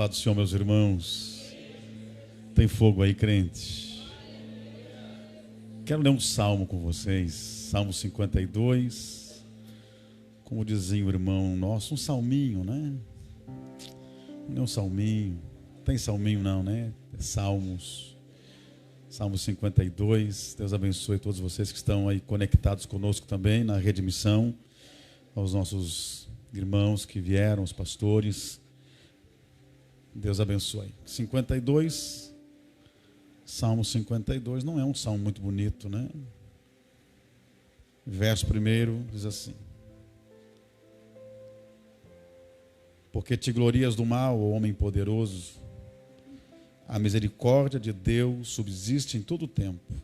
Paz do Senhor, meus irmãos. Tem fogo aí, crente? Quero ler um salmo com vocês. Salmo 52. Como dizia o irmão nosso, um salminho, né? Não é um salminho. Tem salminho não, né? É salmos. Salmo 52. Deus abençoe todos vocês que estão aí conectados conosco também na Rede Missão. Aos nossos irmãos que vieram, os pastores. Deus abençoe. 52, Salmo 52, não é um salmo muito bonito, né? Verso 1 diz assim: porque te glorias do mal, ó homem poderoso, a misericórdia de Deus subsiste em todo o tempo.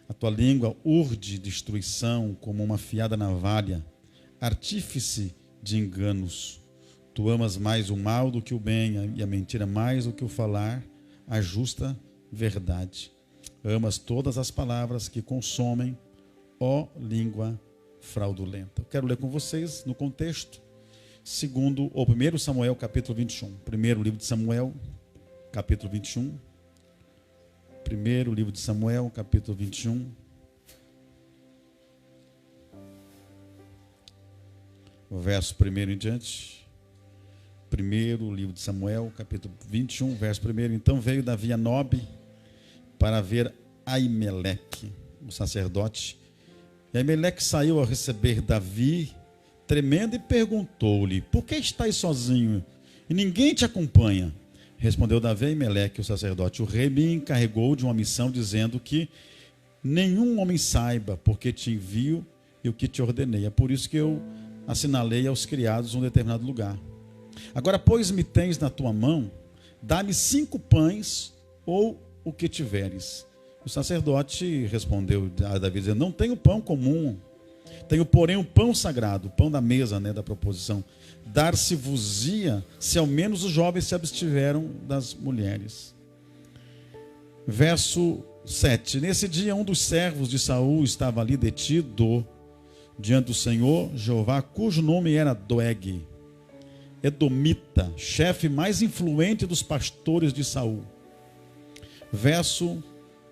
A tua língua urde destruição como uma afiada navalha, artífice de enganos. Tu amas mais o mal do que o bem, e a mentira mais do que o falar a justa verdade. Amas todas as palavras que consomem, ó língua fraudulenta. Eu quero ler com vocês no contexto, segundo o 1 Samuel, capítulo 21. Primeiro livro de Samuel, capítulo 21. Primeiro livro de Samuel, capítulo 21. O verso 1 em diante. Primeiro livro de Samuel, capítulo 21, verso 1. Então veio Davi a Nobe para ver Aimeleque, o sacerdote. E Aimeleque saiu a receber Davi, tremendo, e perguntou-lhe: por que estás sozinho e ninguém te acompanha? Respondeu Davi a Aimeleque, o sacerdote: o rei me encarregou de uma missão, dizendo que nenhum homem saiba porque te envio e o que te ordenei. É por isso que eu assinalei aos criados um determinado lugar. Agora, pois me tens na tua mão, dá-me 5 pães ou o que tiveres. O sacerdote respondeu a Davi, dizendo: não tenho pão comum, tenho porém o pão sagrado, o pão da mesa, né, da proposição. Dar-se-vos-ia se ao menos os jovens se abstiveram das mulheres. Verso 7. Nesse dia um dos servos de Saul estava ali detido diante do Senhor Jeová, cujo nome era Doeg, edomita, chefe mais influente dos pastores de Saul. Verso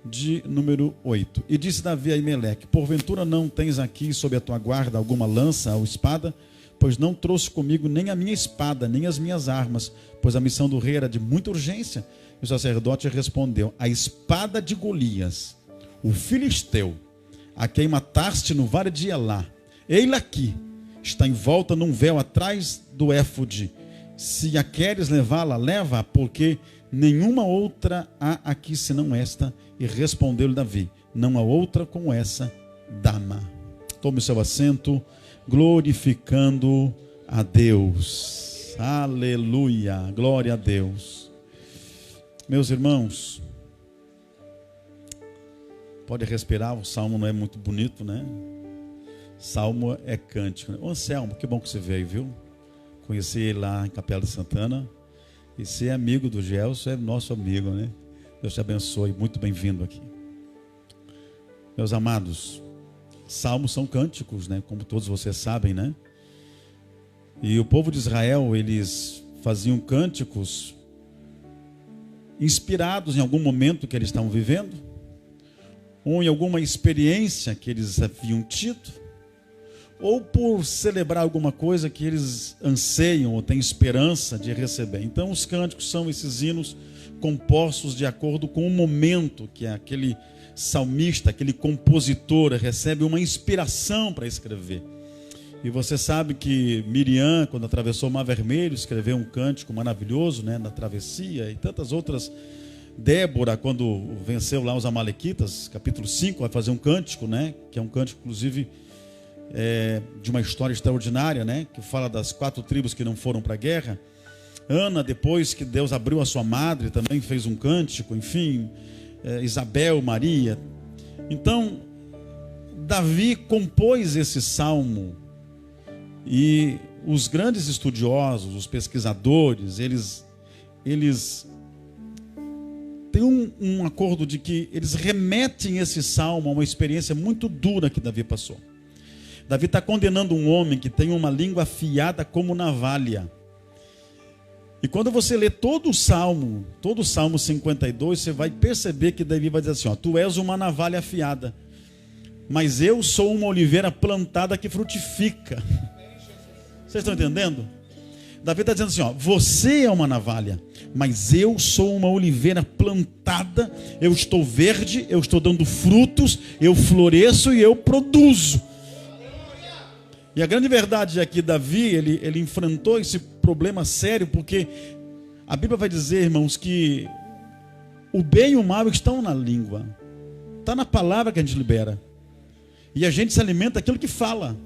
de número 8. E disse Davi a Aimeleque: porventura não tens aqui sob a tua guarda alguma lança ou espada? Pois não trouxe comigo nem a minha espada, nem as minhas armas, pois a missão do rei era de muita urgência. E o sacerdote respondeu: a espada de Golias, o filisteu, a quem mataste no vale de Elá, ei-la aqui, está envolta num véu atrás do éfode. Se a queres levá-la, leva, porque nenhuma outra há aqui senão esta. E respondeu-lhe Davi: não há outra como essa, dama. Tome seu assento, glorificando a Deus. Aleluia, glória a Deus. Meus irmãos, pode respirar, o salmo não é muito bonito, né? Salmo é cântico. Ô Anselmo, que bom que você veio, viu? Conheci ele lá em Capela de Santana. E ser amigo do Gelson é nosso amigo, né? Deus te abençoe, muito bem-vindo aqui. Meus amados, salmos são cânticos, né? Como todos vocês sabem, né? E o povo de Israel, eles faziam cânticos inspirados em algum momento que eles estavam vivendo, ou em alguma experiência que eles haviam tido, ou por celebrar alguma coisa que eles anseiam ou têm esperança de receber. Então os cânticos são esses hinos compostos de acordo com o momento que aquele salmista, aquele compositor recebe uma inspiração para escrever. E você sabe que Miriam, quando atravessou o Mar Vermelho, escreveu um cântico maravilhoso, né, na travessia, e tantas outras. Débora, quando venceu lá os amalequitas, capítulo 5, vai fazer um cântico, né, que é um cântico, inclusive, de uma história extraordinária, né, que fala das 4 tribos que não foram para a guerra. Ana, depois que Deus abriu a sua madre, também fez um cântico, enfim, Isabel, Maria. Então, Davi compôs esse salmo, e os grandes estudiosos, os pesquisadores, eles têm um acordo de que eles remetem esse salmo a uma experiência muito dura que Davi passou. Davi está condenando um homem que tem uma língua afiada como navalha. E quando você lê todo o Salmo 52, você vai perceber que Davi vai dizer assim, ó, tu és uma navalha afiada, mas eu sou uma oliveira plantada que frutifica. Vocês estão entendendo? Davi está dizendo assim, ó, você é uma navalha, mas eu sou uma oliveira plantada, eu estou verde, eu estou dando frutos, eu floresço e eu produzo. E a grande verdade é que Davi, ele enfrentou esse problema sério, porque a Bíblia vai dizer, irmãos, que o bem e o mal estão na língua, está na palavra que a gente libera, e a gente se alimenta daquilo que fala.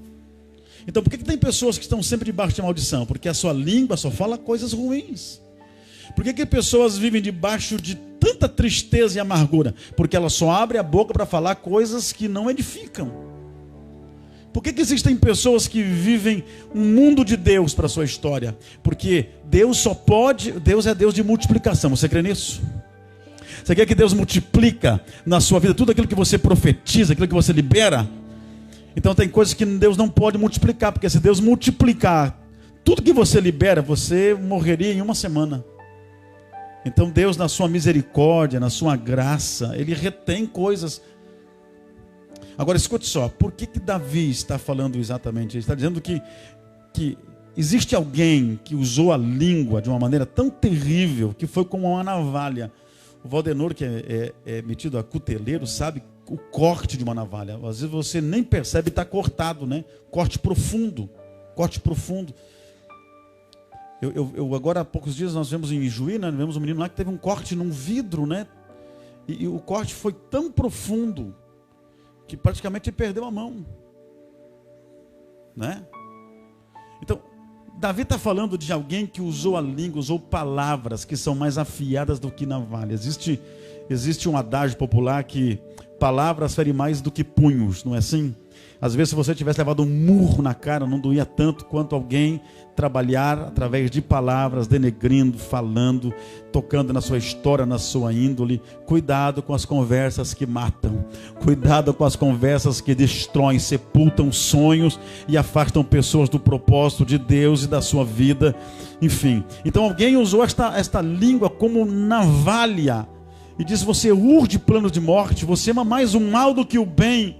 Então por que tem pessoas que estão sempre debaixo de maldição? Porque a sua língua só fala coisas ruins. Por que pessoas vivem debaixo de tanta tristeza e amargura? Porque elas só abrem a boca para falar coisas que não edificam. Por que existem pessoas que vivem um mundo de Deus para a sua história? Porque Deus é Deus de multiplicação. Você crê nisso? Você quer que Deus multiplica na sua vida tudo aquilo que você profetiza, aquilo que você libera? Então tem coisas que Deus não pode multiplicar, porque se Deus multiplicar tudo que você libera, você morreria em uma semana. Então Deus, na sua misericórdia, na sua graça, Ele retém coisas. Agora escute só, por que Davi está falando exatamente isso? Ele está dizendo que existe alguém que usou a língua de uma maneira tão terrível, que foi como uma navalha. O Valdenor, que é metido a cuteleiro, sabe o corte de uma navalha. Às vezes você nem percebe, está cortado, né? Corte profundo. Eu agora há poucos dias nós vemos em Juí, né? Vemos um menino lá que teve um corte num vidro, né? E o corte foi tão profundo que praticamente ele perdeu a mão, né? Então Davi está falando de alguém que usou a língua, usou palavras que são mais afiadas do que navalha. Existe um adágio popular que palavras ferem mais do que punhos, não é assim? Às vezes, se você tivesse levado um murro na cara, não doía tanto quanto alguém trabalhar através de palavras, denegrindo, falando, tocando na sua história, na sua índole. Cuidado com as conversas que matam. Cuidado com as conversas que destroem, sepultam sonhos e afastam pessoas do propósito de Deus e da sua vida. Enfim, então alguém usou esta língua como navalha e diz, você urde planos de morte, você ama mais o mal do que o bem.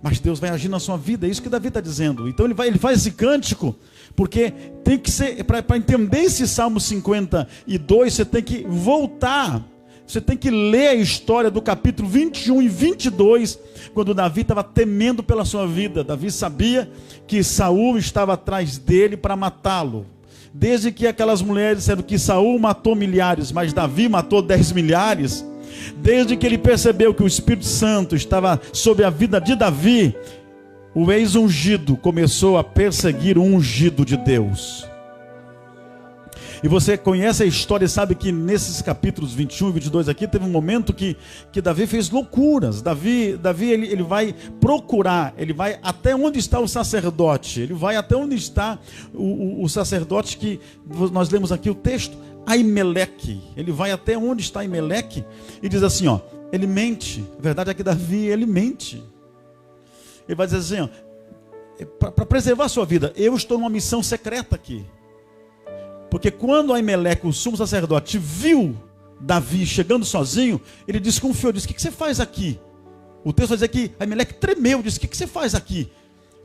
Mas Deus vai agir na sua vida, é isso que Davi está dizendo. Então ele faz esse cântico, porque tem que ser, para entender esse Salmo 52, você tem que voltar, você tem que ler a história do capítulo 21 e 22, quando Davi estava temendo pela sua vida. Davi sabia que Saul estava atrás dele para matá-lo. Desde que aquelas mulheres disseram que Saul matou milhares, mas Davi matou 10 milhares. Desde que ele percebeu que o Espírito Santo estava sobre a vida de Davi, o ex-ungido começou a perseguir o ungido de Deus. E você conhece a história e sabe que nesses capítulos 21 e 22 aqui, teve um momento que Davi fez loucuras. Davi ele vai procurar, ele vai até onde está o sacerdote, ele vai até onde está o sacerdote que nós lemos aqui o texto, Aimeleque. Ele vai até onde está Aimeleque e diz assim, ó, ele mente. A verdade é que Davi, ele mente. Ele vai dizer assim, ó, para preservar a sua vida, eu estou numa missão secreta aqui. Porque quando Aimeleque, o sumo sacerdote, viu Davi chegando sozinho, ele desconfiou, disse, o que você faz aqui? O texto vai dizer que Aimeleque tremeu, disse, o que você faz aqui?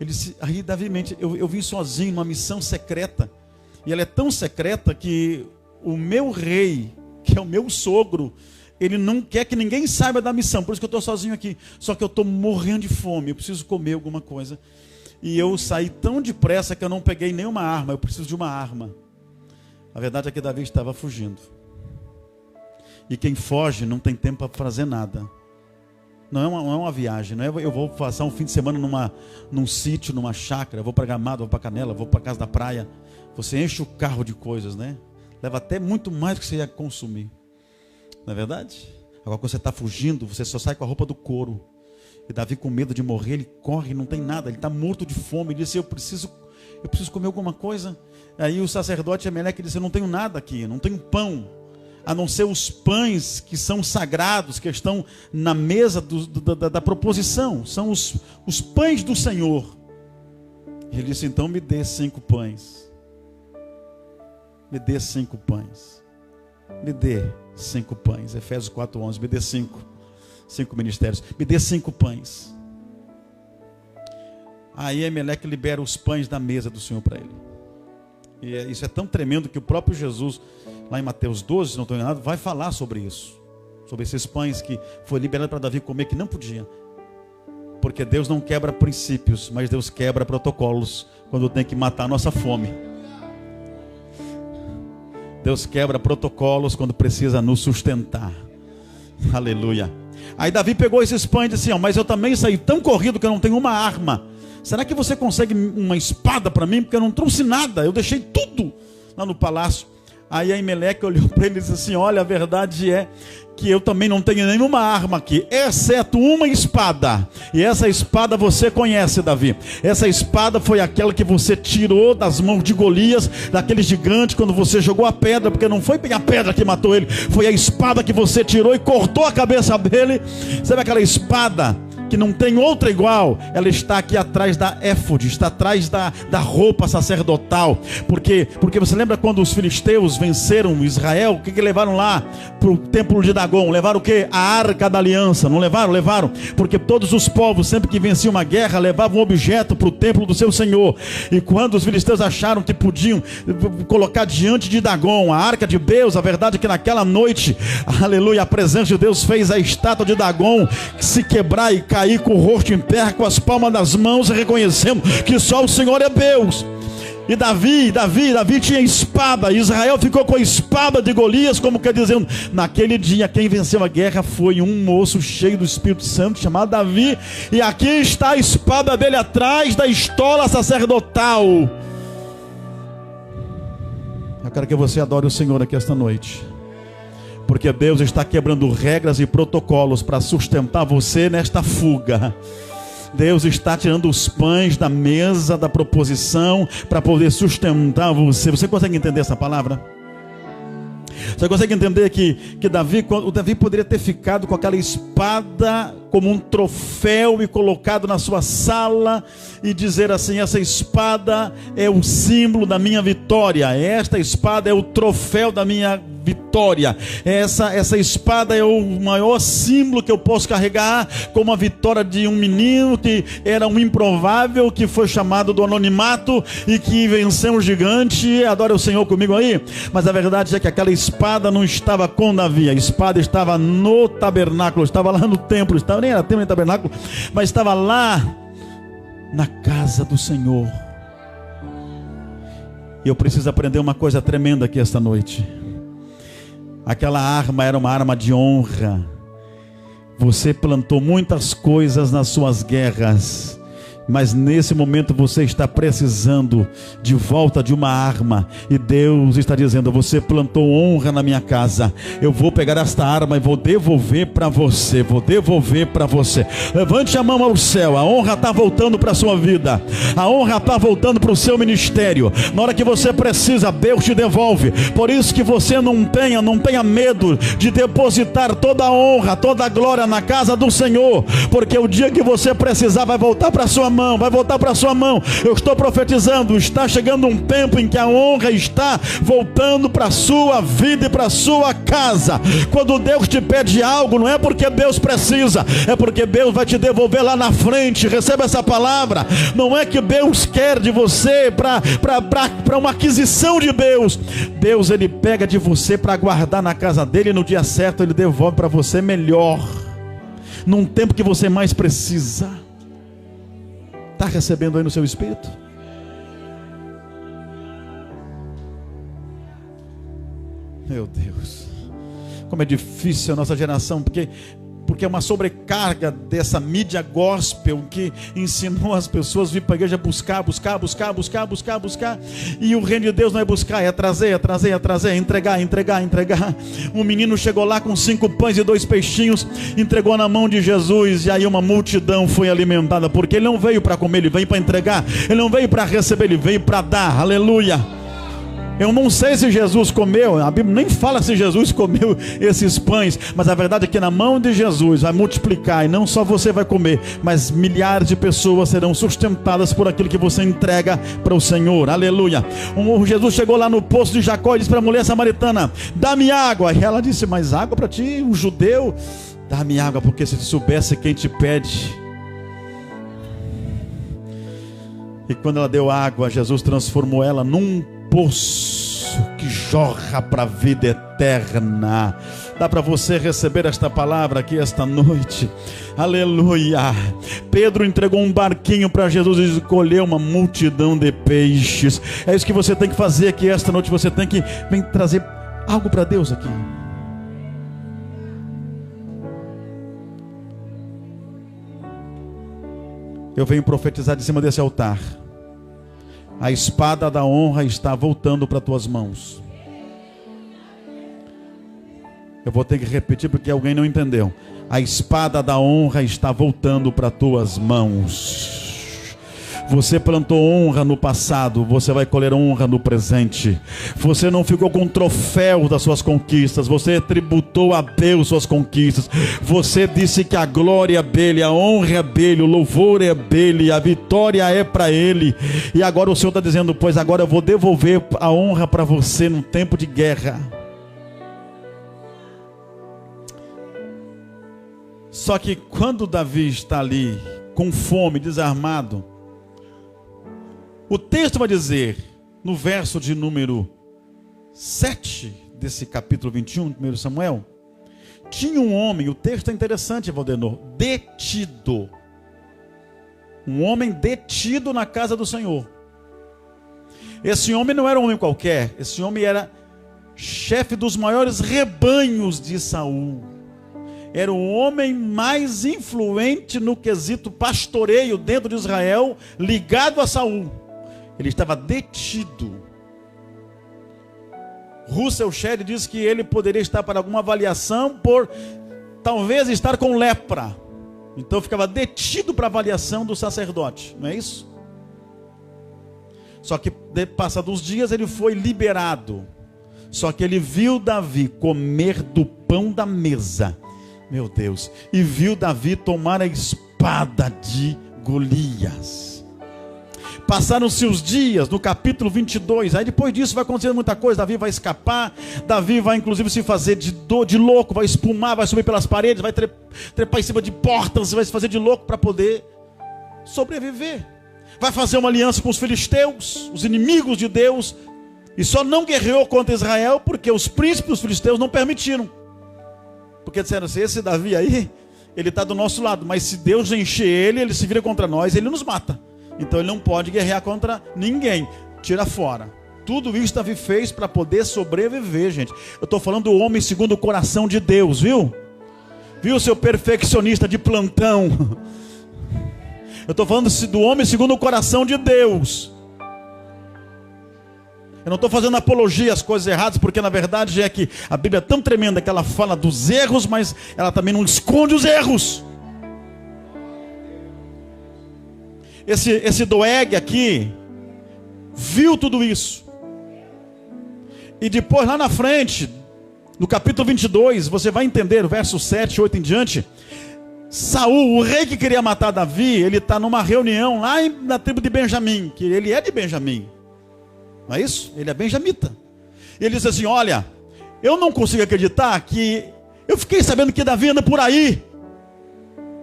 Ele disse, aí Davi mente, eu vim sozinho numa missão secreta, e ela é tão secreta que o meu rei, que é o meu sogro, ele não quer que ninguém saiba da missão, por isso que eu estou sozinho aqui, só que eu estou morrendo de fome, eu preciso comer alguma coisa, e eu saí tão depressa que eu não peguei nenhuma arma, eu preciso de uma arma. A verdade é que Davi estava fugindo. E quem foge não tem tempo para fazer nada. Não é uma viagem. Não é eu vou passar um fim de semana num sítio, numa chácara. Vou para Gramado, vou para Canela, vou para casa da praia. Você enche o carro de coisas, né? Leva até muito mais do que você ia consumir. Não é verdade? Agora quando você está fugindo, você só sai com a roupa do couro. E Davi, com medo de morrer, ele corre, não tem nada. Ele está morto de fome. Ele disse, eu preciso comer alguma coisa. Aí o sacerdote Aimeleque disse, eu não tenho nada aqui, eu não tenho pão, a não ser os pães que são sagrados, que estão na mesa da proposição, são os pães do Senhor. Ele disse, então me dê 5 pães. Me dê 5 pães. Me dê 5 pães. Efésios 4:11. Me dê 5 ministérios. Me dê 5 pães. Aí Emelec libera os pães da mesa do Senhor para ele. E isso é tão tremendo que o próprio Jesus, lá em Mateus 12, se não estou enganado, vai falar sobre isso. Sobre esses pães que foi liberado para Davi comer, que não podia. Porque Deus não quebra princípios, mas Deus quebra protocolos quando tem que matar a nossa fome. Deus quebra protocolos quando precisa nos sustentar. Aleluia. Aí Davi pegou esses pães e disse, mas eu também saí tão corrido que eu não tenho uma arma. Será que você consegue uma espada para mim? Porque eu não trouxe nada, eu deixei tudo lá no palácio. Aí a Emelec olhou para ele e disse assim, olha, a verdade é que eu também não tenho nenhuma arma aqui, exceto uma espada. E essa espada você conhece, Davi. Essa espada foi aquela que você tirou das mãos de Golias, daquele gigante, quando você jogou a pedra, porque não foi bem a pedra que matou ele, foi a espada que você tirou e cortou a cabeça dele. Sabe aquela espada que não tem outra igual? Ela está aqui atrás da éfode, está atrás da roupa sacerdotal. Porque você lembra quando os filisteus venceram Israel? O que levaram lá para o templo de Dagom? Levaram o que? A arca da aliança. Não levaram? Levaram. Porque todos os povos, sempre que venciam uma guerra, levavam um objeto para o templo do seu Senhor. E quando os filisteus acharam que podiam colocar diante de Dagom a arca de Deus, a verdade é que naquela noite, aleluia, a presença de Deus fez a estátua de Dagom se quebrar e cair com o rosto em terra, com as palmas das mãos, reconhecendo que só o Senhor é Deus. E Davi tinha espada. Israel ficou com a espada de Golias, como quer dizendo, naquele dia quem venceu a guerra foi um moço cheio do Espírito Santo, chamado Davi. E aqui está a espada dele atrás da estola sacerdotal. Eu quero que você adore o Senhor aqui esta noite, porque Deus está quebrando regras e protocolos para sustentar você nesta fuga. Deus está tirando os pães da mesa da proposição para poder sustentar você. Você consegue entender essa palavra? Você consegue entender que o Davi poderia ter ficado com aquela espada como um troféu e colocado na sua sala e dizer assim, essa espada é o símbolo da minha vitória, esta espada é o troféu da minha vitória, essa espada é o maior símbolo que eu posso carregar, como a vitória de um menino que era um improvável, que foi chamado do anonimato e que venceu um gigante. Adora o Senhor comigo aí. Mas a verdade é que aquela espada não estava com Davi, a espada estava no tabernáculo, estava lá no templo, nem era templo nem tabernáculo, mas estava lá na casa do Senhor. E eu preciso aprender uma coisa tremenda aqui esta noite. Aquela arma era uma arma de honra. Você plantou muitas coisas nas suas guerras, mas nesse momento você está precisando de volta de uma arma. E Deus está dizendo, você plantou honra na minha casa, eu vou pegar esta arma e vou devolver para você. Vou devolver para você. Levante a mão ao céu. A honra está voltando para a sua vida. A honra está voltando para o seu ministério. Na hora que você precisa, Deus te devolve. Por isso que você não tenha medo de depositar toda a honra, toda a glória na casa do Senhor, porque o dia que você precisar vai voltar para a sua mão, vai voltar para a sua mão. Eu estou profetizando, está chegando um tempo em que a honra está voltando para a sua vida e para a sua casa. Quando Deus te pede algo, não é porque Deus precisa, é porque Deus vai te devolver lá na frente. Receba essa palavra. Não é que Deus quer de você para uma aquisição de Deus. Deus, ele pega de você para guardar na casa dele, e no dia certo ele devolve para você melhor, num tempo que você mais precisa. Está recebendo aí no seu espírito? Meu Deus, como é difícil a nossa geração, porque é uma sobrecarga dessa mídia gospel que ensinou as pessoas a vir para a igreja buscar, e o reino de Deus não é buscar, é trazer, entregar. Um menino chegou lá com 5 pães e 2 peixinhos, entregou na mão de Jesus, e aí uma multidão foi alimentada, porque ele não veio para comer, ele veio para entregar, ele não veio para receber, ele veio para dar. Aleluia. Eu não sei se Jesus comeu, a Bíblia nem fala se Jesus comeu esses pães, mas a verdade é que na mão de Jesus vai multiplicar, e não só você vai comer, mas milhares de pessoas serão sustentadas por aquilo que você entrega para o Senhor. Aleluia. Jesus chegou lá no poço de Jacó e disse para a mulher samaritana: dá-me água. E ela disse: mas água para ti, um judeu? Dá-me água, porque se tu soubesse quem te pede. E quando ela deu água, Jesus transformou ela num poço que jorra para a vida eterna. Dá para você receber esta palavra aqui esta noite? Aleluia. Pedro entregou um barquinho para Jesus e escolheu uma multidão de peixes. É isso que você tem que fazer aqui esta noite. Você tem que trazer algo para Deus aqui. Eu venho profetizar de cima desse altar. A espada da honra está voltando para tuas mãos. Eu vou ter que repetir porque alguém não entendeu. A espada da honra está voltando para tuas mãos. Você plantou honra no passado, você vai colher honra no presente. Você não ficou com troféu das suas conquistas, você tributou a Deus suas conquistas. Você disse que a glória é dele, a honra é dele, o louvor é dele, a vitória é para ele. E agora o Senhor está dizendo: pois agora eu vou devolver a honra para você no tempo de guerra. Só que quando Davi está ali com fome, desarmado, o texto vai dizer, no verso de número 7 desse capítulo 21 de 1 Samuel, tinha um homem, o texto é interessante, Valdenor, detido. Um homem detido na casa do Senhor. Esse homem não era um homem qualquer, esse homem era chefe dos maiores rebanhos de Saul. Era o homem mais influente no quesito pastoreio dentro de Israel, ligado a Saul. Ele estava detido. Russell Shedd diz que ele poderia estar para alguma avaliação por talvez estar com lepra. Então ficava detido para avaliação do sacerdote, não é isso? Só que passados os dias ele foi liberado. Só que ele viu Davi comer do pão da mesa. Meu Deus. E viu Davi tomar a espada de Golias. Passaram-se os dias, no capítulo 22, aí depois disso vai acontecer muita coisa. Davi vai escapar, Davi vai inclusive se fazer de louco, vai espumar, vai subir pelas paredes, vai trepar em cima de portas, vai se fazer de louco para poder sobreviver. Vai fazer uma aliança com os filisteus, os inimigos de Deus, e só não guerreou contra Israel porque os príncipes dos filisteus não permitiram. Porque disseram assim: esse Davi aí, ele está do nosso lado, mas se Deus encher ele se vira contra nós, ele nos mata. Então ele não pode guerrear contra ninguém. Tira fora. Tudo isso Davi fez para poder sobreviver, gente. Eu estou falando do homem segundo o coração de Deus, viu? Viu, seu perfeccionista de plantão? Eu estou falando do homem segundo o coração de Deus. Eu não estou fazendo apologia às coisas erradas, porque na verdade é que a Bíblia é tão tremenda que ela fala dos erros, mas ela também não esconde os erros. Esse Doeg aqui viu tudo isso. E depois lá na frente, no capítulo 22, você vai entender, verso 7, 8 em diante. Saul, o rei que queria matar Davi, ele está numa reunião lá na tribo de Benjamim, que ele é de Benjamim. Não é isso? Ele é benjamita. E ele diz assim: olha, eu não consigo acreditar que eu fiquei sabendo que Davi anda por aí.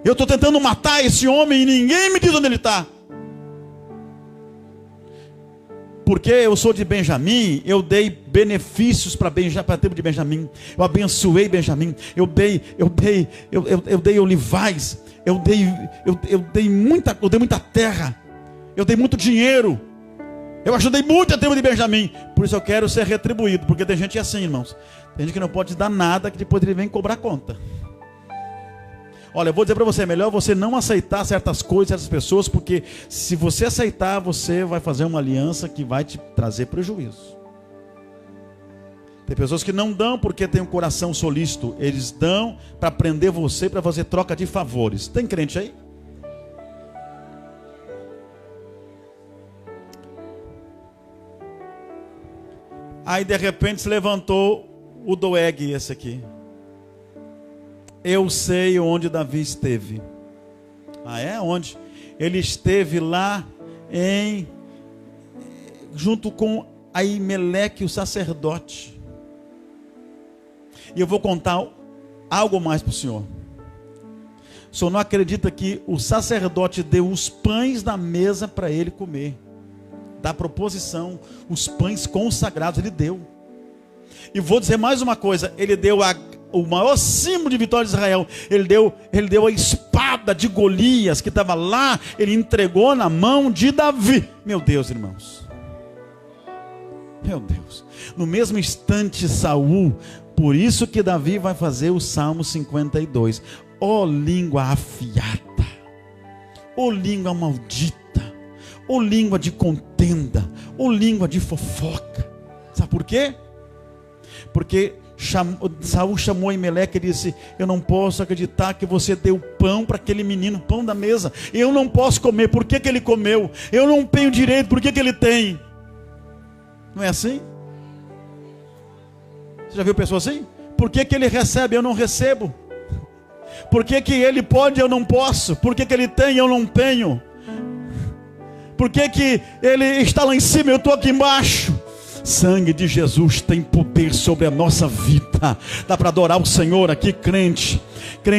Eu estou tentando matar esse homem e ninguém me diz onde ele está. Porque eu sou de Benjamim, eu dei benefícios para a tribo de Benjamim. Eu abençoei Benjamim. Eu dei olivais. Eu dei muita terra. Eu dei muito dinheiro. Eu ajudei muito a tribo de Benjamim. Por isso eu quero ser retribuído. Porque tem gente assim, irmãos. Tem gente que não pode dar nada, que depois ele vem cobrar conta. Olha, eu vou dizer para você, é melhor você não aceitar certas coisas, certas pessoas, porque se você aceitar, você vai fazer uma aliança que vai te trazer prejuízo. Tem pessoas que não dão porque tem um coração solícito. Eles dão para prender você, para fazer troca de favores. Tem crente aí? Aí de repente se levantou o Doeg, esse aqui. Eu sei onde Davi esteve. Ah, é? Onde? Ele esteve lá junto com Aimeleque, o sacerdote. E eu vou contar algo mais para o senhor. O senhor não acredita que o sacerdote deu os pães na mesa para ele comer? Da proposição, os pães consagrados ele deu. E vou dizer mais uma coisa, ele deu o maior símbolo de vitória de Israel. Ele deu a espada de Golias que estava lá, ele entregou na mão de Davi. Meu Deus, irmãos. Meu Deus. No mesmo instante, Saul, por isso que Davi vai fazer o Salmo 52. Ó língua afiada, ó língua maldita, ó língua de contenda, ó língua de fofoca. Sabe por quê? Porque Saul chamou Aimeleque e disse: eu não posso acreditar que você deu pão para aquele menino, pão da mesa. Eu não posso comer, por que ele comeu? Eu não tenho direito, por que ele tem? Não é assim? Você já viu pessoa assim? Por que ele recebe, eu não recebo? Por que ele pode, eu não posso? Por que ele tem, eu não tenho? Por que ele está lá em cima, eu estou aqui embaixo? Sangue de Jesus tem poder sobre a nossa vida. Dá para adorar o Senhor aqui, crente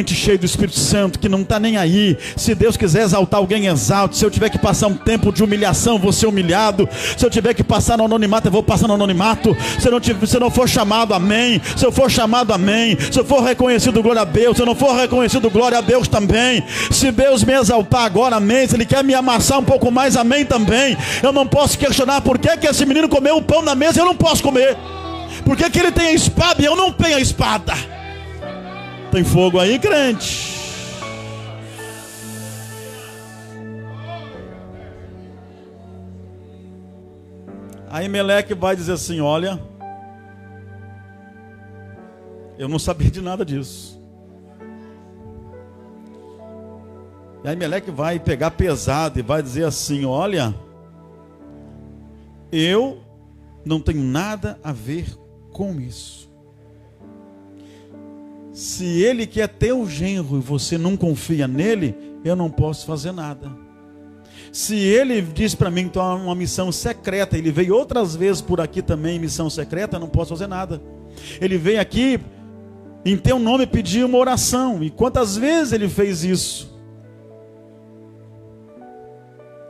cheio do Espírito Santo, que não está nem aí. Se Deus quiser exaltar alguém, exalte. Se eu tiver que passar um tempo de humilhação, vou ser humilhado. Se eu tiver que passar no anonimato, eu vou passar no anonimato. Se não for chamado, amém. Se eu for chamado, amém. Se eu for reconhecido, glória a Deus. Se eu não for reconhecido, glória a Deus também. Se Deus me exaltar agora, amém. Se Ele quer me amassar um pouco mais, amém também. Eu não posso questionar por que esse menino comeu o pão na mesa e eu não posso comer. Por que ele tem a espada e eu não tenho a espada? Tem fogo aí, crente? Aí Meleque vai dizer assim: olha, eu não sabia de nada disso. E aí Meleque vai pegar pesado e vai dizer assim: olha, eu não tenho nada a ver com isso. Se ele quer teu genro e você não confia nele, eu não posso fazer nada. Se ele diz para mim que está uma missão secreta, ele veio outras vezes por aqui também em missão secreta, eu não posso fazer nada. Ele veio aqui em teu nome pedir uma oração, e quantas vezes ele fez isso?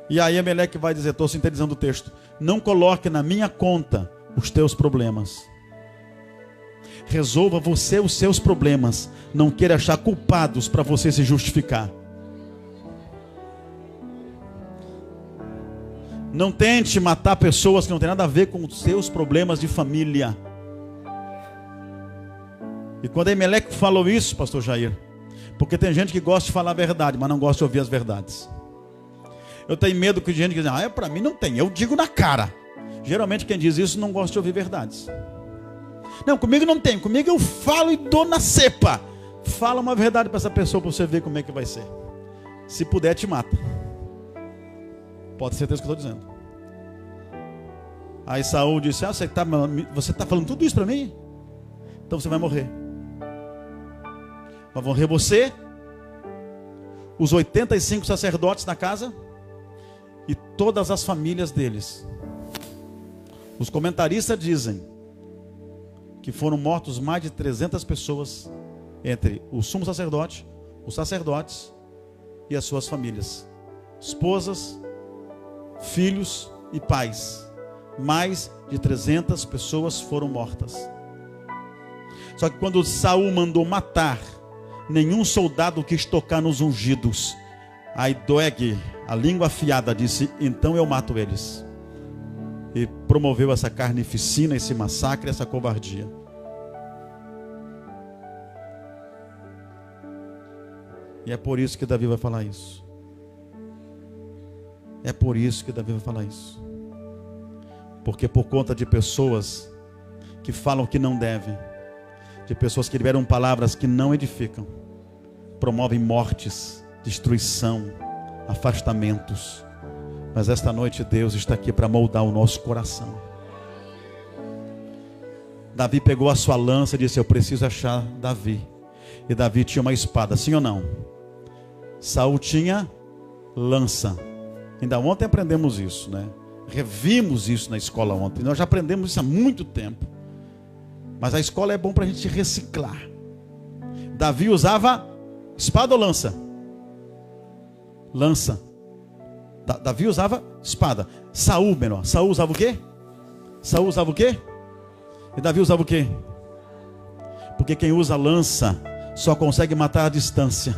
E aí Ameleque vai dizer, estou sintetizando o texto: não coloque na minha conta os teus problemas. Resolva você os seus problemas. Não queira achar culpados para você se justificar. Não tente matar pessoas que não tem nada a ver com os seus problemas de família. E quando Ameleque falou isso, pastor Jair, porque tem gente que gosta de falar a verdade, mas não gosta de ouvir as verdades. Eu tenho medo que gente que diz: para mim não tem, eu digo na cara. Geralmente quem diz isso não gosta de ouvir verdades. Não, comigo não tem, comigo eu falo e dou na cepa. Fala uma verdade para essa pessoa, para você ver como é que vai ser. Se puder, te mata. Pode ter certeza que eu estou dizendo. Aí Saul disse: você está falando tudo isso para mim? Então você vai morrer. Vai morrer você, os 85 sacerdotes na casa e todas as famílias deles. Os comentaristas dizem que foram mortos mais de 300 pessoas, entre o sumo sacerdote, os sacerdotes e as suas famílias, esposas, filhos e pais. Mais de 300 pessoas foram mortas. Só que quando Saul mandou matar, nenhum soldado quis tocar nos ungidos. Aí Doeg, a língua afiada, disse: então eu mato eles. E promoveu essa carnificina, esse massacre, essa covardia. E é por isso que Davi vai falar isso. É por isso que Davi vai falar isso. Porque por conta de pessoas que falam que não devem, de pessoas que liberam palavras que não edificam, promovem mortes, destruição, afastamentos. Mas esta noite Deus está aqui para moldar o nosso coração. Davi pegou a sua lança e disse: eu preciso achar Davi. E Davi tinha uma espada, sim ou não? Saul tinha lança. Ainda ontem aprendemos isso, né? Revimos isso na escola ontem. Nós já aprendemos isso há muito tempo. Mas a escola é bom para a gente reciclar. Davi usava espada ou lança? Lança. Davi usava espada. Saul, menor. Saul usava o quê? Saul usava o quê? E Davi usava o quê? Porque quem usa lança só consegue matar à distância.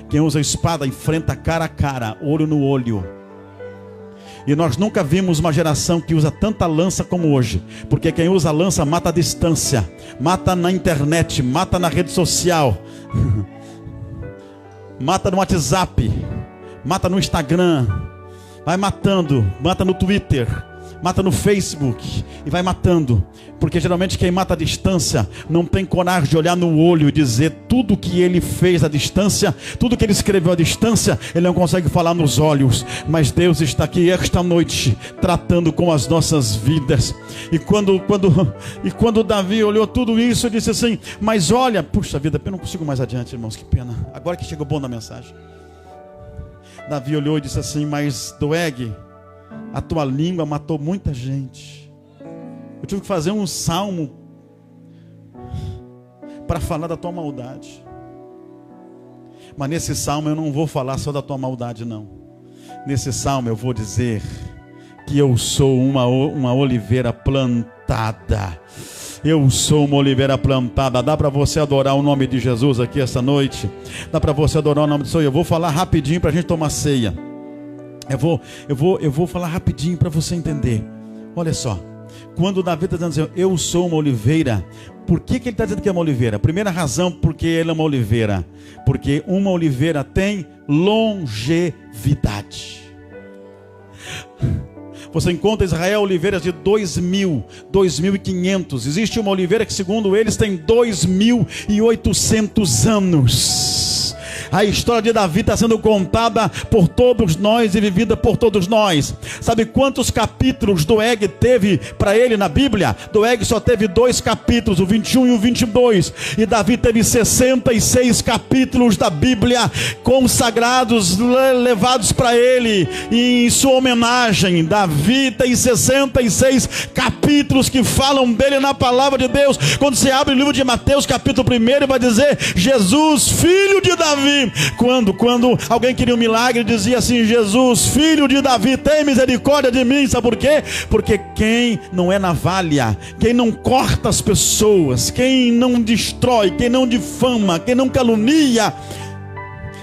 Quem usa espada enfrenta cara a cara, olho no olho. E nós nunca vimos uma geração que usa tanta lança como hoje. Porque quem usa lança mata à distância, mata na internet, mata na rede social, mata no WhatsApp, mata no Instagram, vai matando, mata no Twitter, mata no Facebook e vai matando. Porque geralmente quem mata à distância não tem coragem de olhar no olho e dizer tudo que ele fez à distância, tudo que ele escreveu à distância, ele não consegue falar nos olhos. Mas Deus está aqui esta noite tratando com as nossas vidas. E quando Davi olhou tudo isso, disse assim: mas olha, puxa vida, eu não consigo mais adiante, irmãos, que pena. Agora que chega o bom da mensagem. Davi olhou e disse assim: mas Doeg, a tua língua matou muita gente. Eu tive que fazer um salmo para falar da tua maldade. Mas nesse salmo eu não vou falar só da tua maldade, não. Nesse salmo eu vou dizer que eu sou uma oliveira plantada. Eu sou uma oliveira plantada. Dá para você adorar o nome de Jesus aqui essa noite? Dá para você adorar o nome de Jesus? Eu vou falar rapidinho para a gente tomar ceia. Eu vou falar rapidinho para você entender. Olha só. Quando Davi está dizendo assim: eu sou uma oliveira. Por que ele está dizendo que é uma oliveira? Primeira razão, porque ele é uma oliveira. Porque uma oliveira tem longevidade. Você encontra em Israel oliveiras de 2.000, 2.500. Existe uma oliveira que, segundo eles, tem 2.800 anos. A história de Davi está sendo contada por todos nós e vivida por todos nós. Sabe quantos capítulos Doeg teve para ele na Bíblia? Doeg só teve 2 capítulos, o 21 e o 22. E Davi teve 66 capítulos da Bíblia consagrados, levados para ele em sua homenagem. Davi tem 66 capítulos que falam dele na palavra de Deus. Quando você abre o livro de Mateus, capítulo 1, vai dizer: Jesus, filho de Davi. Quando alguém queria um milagre, dizia assim: Jesus, filho de Davi, tem misericórdia de mim. Sabe por quê? Porque quem não é navalha, quem não corta as pessoas, quem não destrói, quem não difama, quem não calunia,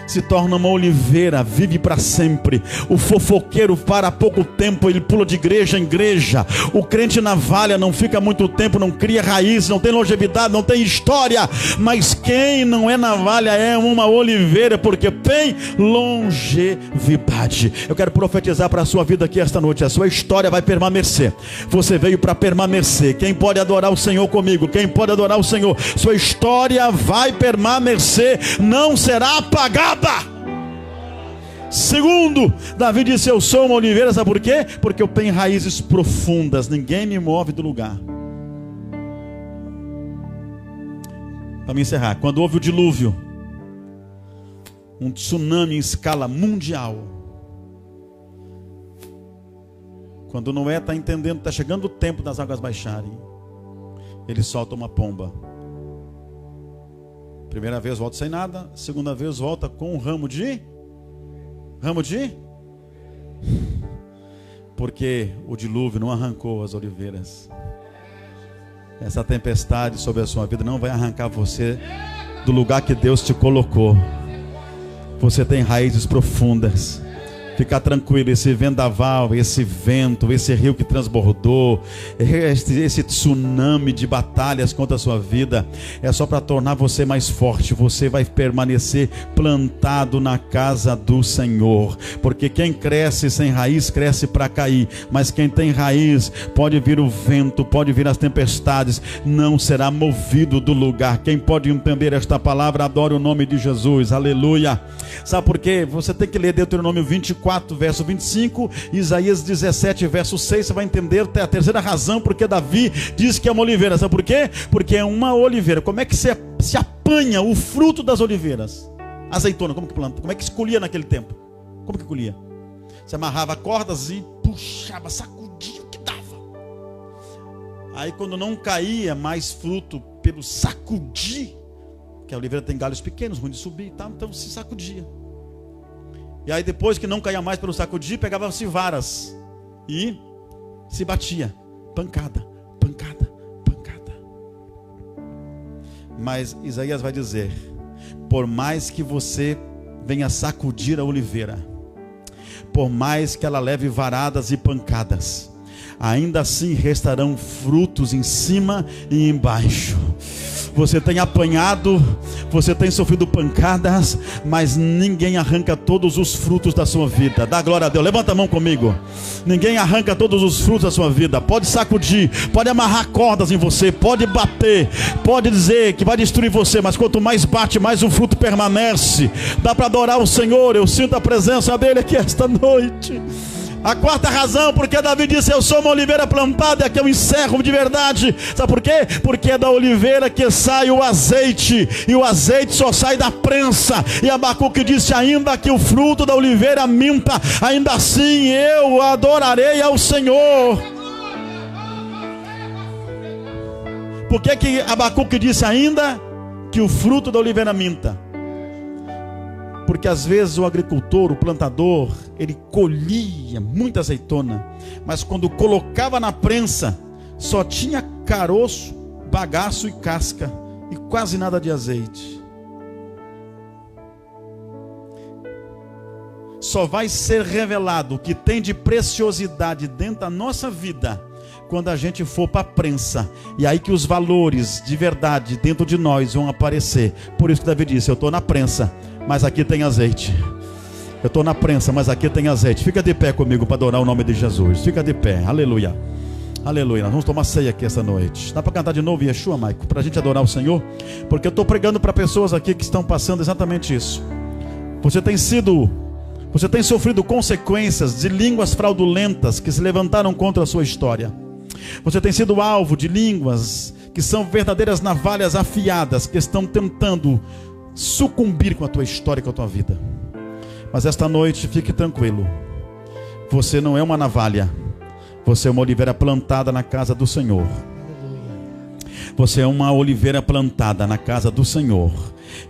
se torna uma oliveira, vive para sempre. O fofoqueiro para pouco tempo, ele pula de igreja em igreja. O crente navalha não fica muito tempo, não cria raiz, não tem longevidade, não tem história. Mas quem não é navalha é uma oliveira, porque tem longevidade. Eu quero profetizar para a sua vida aqui esta noite: a sua história vai permanecer. Você veio para permanecer. Quem pode adorar o Senhor comigo? Quem pode adorar o Senhor? Sua história vai permanecer, não será apagada. Segundo, Davi disse: eu sou uma oliveira. Sabe por quê? Porque eu tenho raízes profundas, ninguém me move do lugar. Para me encerrar, quando houve o dilúvio, um tsunami em escala mundial, quando Noé está entendendo, está chegando o tempo das águas baixarem, ele solta uma pomba. Primeira vez volta sem nada, segunda vez volta com um ramo de? Porque o dilúvio não arrancou as oliveiras. Essa tempestade sobre a sua vida não vai arrancar você do lugar que Deus te colocou. Você tem raízes profundas. Fica tranquilo, esse vendaval, esse vento, esse rio que transbordou, esse tsunami de batalhas contra a sua vida, é só para tornar você mais forte. Você vai permanecer plantado na casa do Senhor, porque quem cresce sem raiz, cresce para cair. Mas quem tem raiz, pode vir o vento, pode vir as tempestades, não será movido do lugar. Quem pode entender esta palavra, adore o nome de Jesus, aleluia. Sabe por quê? Você tem que ler Deuteronômio 24, 24, verso 25, Isaías 17, verso 6, você vai entender a terceira razão porque Davi diz que é uma oliveira. Sabe por quê? Porque é uma oliveira. Como é que se apanha o fruto das oliveiras? Azeitona, como que planta? Como é que escolhia naquele tempo? Como que colhia? Você amarrava cordas e puxava, sacudia o que dava. Aí quando não caía mais fruto pelo sacudir, que a oliveira tem galhos pequenos, ruim de subir e tal, então se sacudia. E aí depois que não caía mais pelo sacudir, pegava-se varas e se batia. Pancada, pancada, pancada. Mas Isaías vai dizer: por mais que você venha sacudir a oliveira, por mais que ela leve varadas e pancadas, ainda assim restarão frutos em cima e embaixo. Você tem apanhado, você tem sofrido pancadas, mas ninguém arranca todos os frutos da sua vida. Dá glória a Deus, levanta a mão comigo. Ninguém arranca todos os frutos da sua vida. Pode sacudir, pode amarrar cordas em você, pode bater, pode dizer que vai destruir você, mas quanto mais bate, mais o fruto permanece. Dá para adorar o Senhor. Eu sinto a presença dele aqui esta noite. A quarta razão, porque Davi disse: eu sou uma oliveira plantada, é que eu encerro de verdade. Sabe por quê? Porque é da oliveira que sai o azeite, e o azeite só sai da prensa. E Abacuque disse: ainda que o fruto da oliveira minta, ainda assim eu adorarei ao Senhor. Por que Abacuque disse ainda que o fruto da oliveira minta? Porque às vezes o agricultor, o plantador, ele colhia muita azeitona, mas quando colocava na prensa, só tinha caroço, bagaço e casca, e quase nada de azeite. Só vai ser revelado o que tem de preciosidade dentro da nossa vida quando a gente for para a prensa, e aí que os valores de verdade dentro de nós vão aparecer. Por isso que Davi disse: eu estou na prensa, mas aqui tem azeite. Eu estou na prensa, mas aqui tem azeite. Fica de pé comigo para adorar o nome de Jesus. Fica de pé, aleluia. Aleluia, nós vamos tomar ceia aqui essa noite. Dá para cantar de novo Yeshua, Maico, para a gente adorar o Senhor? Porque eu estou pregando para pessoas aqui que estão passando exatamente isso. Você tem sofrido consequências de línguas fraudulentas que se levantaram contra a sua história. Você tem sido alvo de línguas que são verdadeiras navalhas afiadas, que estão tentando sucumbir com a tua história e com a tua vida. Mas esta noite, fique tranquilo. Você não é uma navalha. Você é uma oliveira plantada na casa do Senhor. Você é uma oliveira plantada na casa do Senhor.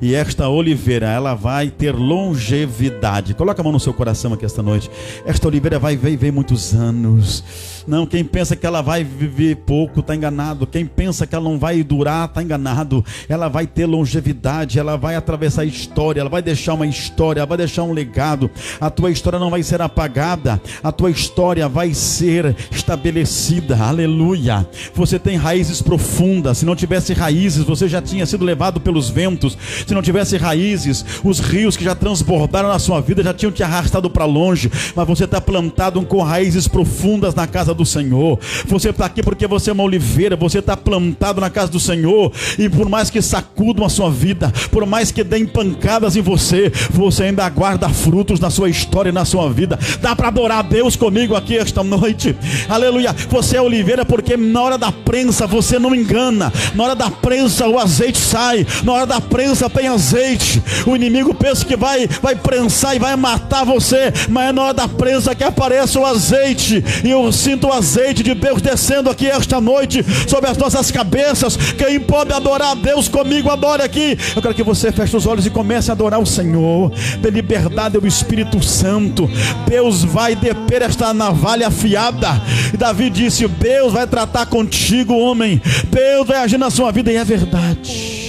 E esta oliveira, ela vai ter longevidade. Coloca a mão no seu coração aqui esta noite. Esta oliveira vai viver muitos anos. Não, quem pensa que ela vai viver pouco está enganado. Quem pensa que ela não vai durar está enganado. Ela vai ter longevidade. Ela vai atravessar a história. Ela vai deixar uma história. Ela vai deixar um legado. A tua história não vai ser apagada. A tua história vai ser estabelecida. Aleluia. Você tem raízes profundas. Se não tivesse raízes, você já tinha sido levado pelos ventos. Se não tivesse raízes, os rios que já transbordaram na sua vida já tinham te arrastado para longe. Mas você está plantado com raízes profundas na casa do Senhor. Você está aqui porque você é uma oliveira. Você está plantado na casa do Senhor. E por mais que sacudam a sua vida, por mais que deem pancadas em você, você ainda aguarda frutos na sua história e na sua vida. Dá para adorar a Deus comigo aqui esta noite? Aleluia. Você é oliveira porque na hora da prensa você não engana. Na hora da prensa o azeite sai. Na hora da prensa tem azeite. O inimigo pensa que vai prensar e vai matar você, mas é na hora da prensa que aparece o azeite. E eu sinto o azeite de Deus descendo aqui esta noite sobre as nossas cabeças. Quem pode adorar a Deus comigo, adore aqui. Eu quero que você feche os olhos e comece a adorar o Senhor. Dê liberdade ao Espírito Santo. Deus vai deter esta navalha afiada. E Davi disse: Deus vai tratar contigo, homem. Deus vai agir na sua vida. E é verdade.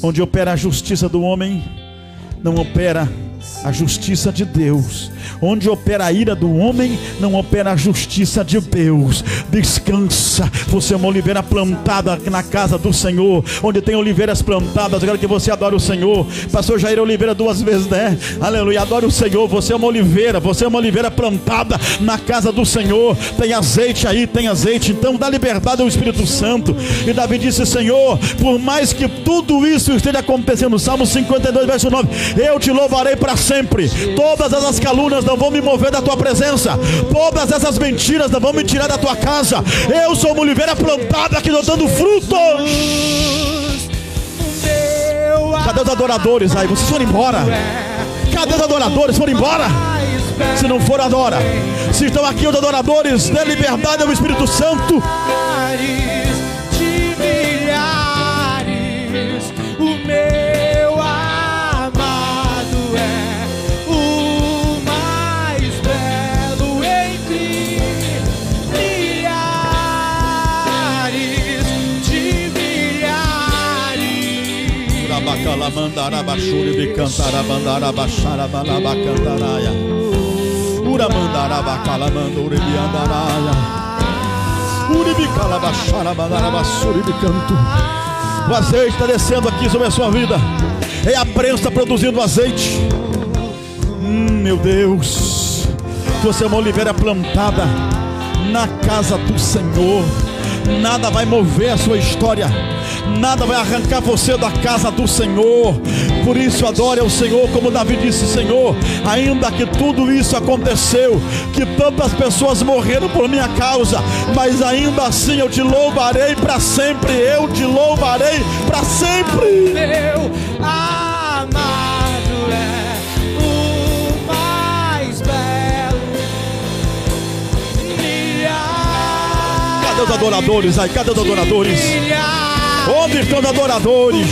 Onde opera a justiça do homem, não opera a justiça de Deus. Onde opera a ira do homem, não opera a justiça de Deus. descansa. Você é uma oliveira plantada na casa do Senhor, onde tem oliveiras plantadas. Eu quero que você adore o Senhor. Pastor Jair Oliveira 2 vezes, né? Aleluia, adore o Senhor. Você é uma oliveira, você é uma oliveira plantada na casa do Senhor. Tem azeite aí, tem azeite. Então dá liberdade ao Espírito Santo. E Davi disse: Senhor, por mais que tudo isso esteja acontecendo, Salmo 52 verso 9, eu te louvarei para sempre. Todas essas calúnias não vão me mover da tua presença, todas essas mentiras não vão me tirar da tua casa. Eu sou uma oliveira plantada aqui, dando frutos. Cadê os adoradores aí? Vocês foram embora? Cadê os adoradores? Foram embora? Se não for, adora. Se estão aqui os adoradores, dê liberdade ao Espírito Santo. O meu amado é o mais belo entre milhares de milhares. Rabacala mandara bachuri de cantará bandara baixara balaba cantaraia. Ura mandara bacala mandura de andaraia. Uri bicala baixara bandara basuri de canto. O azeite está descendo aqui sobre a sua vida. É a prensa produzindo azeite. Meu Deus, você é uma oliveira plantada na casa do Senhor. Nada vai mover a sua história, nada vai arrancar você da casa do Senhor. Por isso adore ao Senhor, como Davi disse: Senhor, ainda que tudo isso aconteceu, que tantas pessoas morreram por minha causa, mas ainda assim eu te louvarei para sempre. Eu te louvarei para sempre. Meu amado é o mais belo. Cadê os adoradores aí? Cadê os adoradores? Onde estão os adoradores?